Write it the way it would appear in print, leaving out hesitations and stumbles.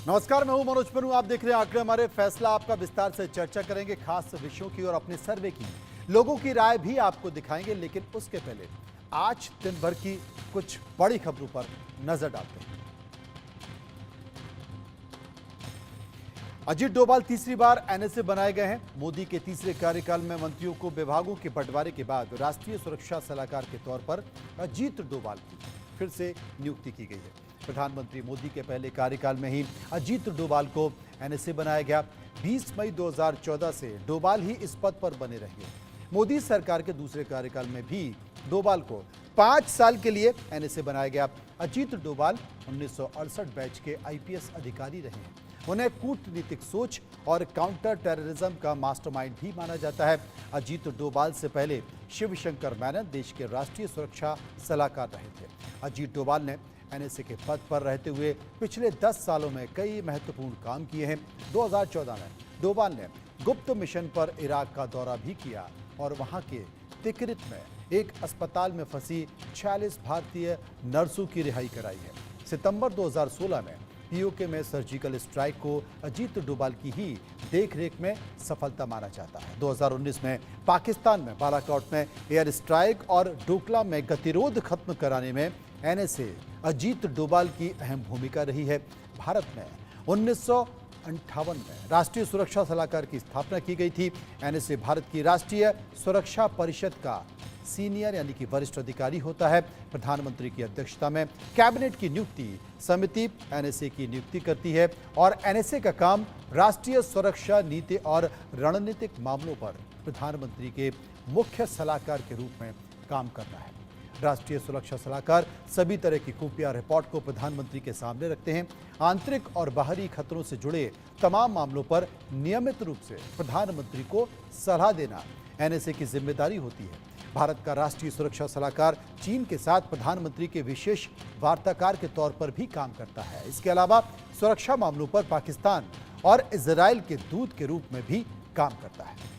नमस्कार, मैं हूं मनोज पन्नू। आप देख रहे हैं आंकड़े हमारे फैसला आपका। विस्तार से चर्चा करेंगे खास विषयों की और अपने सर्वे की। लोगों की राय भी आपको दिखाएंगे, लेकिन उसके पहले आज दिन भर की कुछ बड़ी खबरों पर नजर डालते हैं। अजीत डोभाल तीसरी बार एनएसए बनाए गए हैं। मोदी के तीसरे कार्यकाल में मंत्रियों को विभागों के बंटवारे के बाद राष्ट्रीय सुरक्षा सलाहकार के तौर पर अजीत डोभाल की फिर से नियुक्ति की गई है। प्रधानमंत्री मोदी के पहले कार्यकाल में ही अजीत डोभाल को एनएसए बनाया गया। 20 मई 2014 से डोभाल ही इस पद पर बने रहे। मोदी सरकार के दूसरे कार्यकाल में भी डोभाल को 5 साल के लिए एनएसए बनाया गया। अजीत डोभाल 1968 बैच के आईपीएस अधिकारी रहे हैं। उन्हें कूटनीतिक सोच और काउंटर टेररिज्म का मास्टरमाइंड भी माना जाता है। अजीत डोभाल से पहले शिवशंकर मेनन देश के राष्ट्रीय सुरक्षा सलाहकार रहे थे। अजीत डोभाल ने एनएसए के पद पर रहते हुए पिछले 10 सालों में कई महत्वपूर्ण काम किए हैं। 2014 में डोभाल ने गुप्त मिशन पर इराक का दौरा भी किया और वहां के तिकरित में एक अस्पताल में फंसी 46 भारतीय नर्सों की रिहाई कराई है। सितंबर 2016 में पीओके में सर्जिकल स्ट्राइक को अजीत डोभाल की ही देखरेख में सफलता माना जाता है। 2019 में पाकिस्तान में बालाकोट में एयर स्ट्राइक और डोकलाम में गतिरोध खत्म कराने में एनएसए अजीत डोभाल की अहम भूमिका रही है। भारत में 1958 में राष्ट्रीय सुरक्षा सलाहकार की स्थापना की गई थी। एनएसए भारत की राष्ट्रीय सुरक्षा परिषद का सीनियर यानी कि वरिष्ठ अधिकारी होता है। प्रधानमंत्री की अध्यक्षता में कैबिनेट की नियुक्ति समिति एनएसए की नियुक्ति करती है और एनएसए का काम राष्ट्रीय सुरक्षा नीति और रणनीतिक मामलों पर प्रधानमंत्री के मुख्य सलाहकार के रूप में काम करना है। राष्ट्रीय सुरक्षा सलाहकार सभी तरह की खुफिया रिपोर्ट को प्रधानमंत्री के सामने रखते हैं। आंतरिक और बाहरी खतरों से जुड़े तमाम मामलों पर नियमित रूप से प्रधानमंत्री को सलाह देना एनएसए की जिम्मेदारी होती है। भारत का राष्ट्रीय सुरक्षा सलाहकार चीन के साथ प्रधानमंत्री के विशेष वार्ताकार के तौर पर भी काम करता है। इसके अलावा सुरक्षा मामलों पर पाकिस्तान और इजराइल के दूत के रूप में भी काम करता है।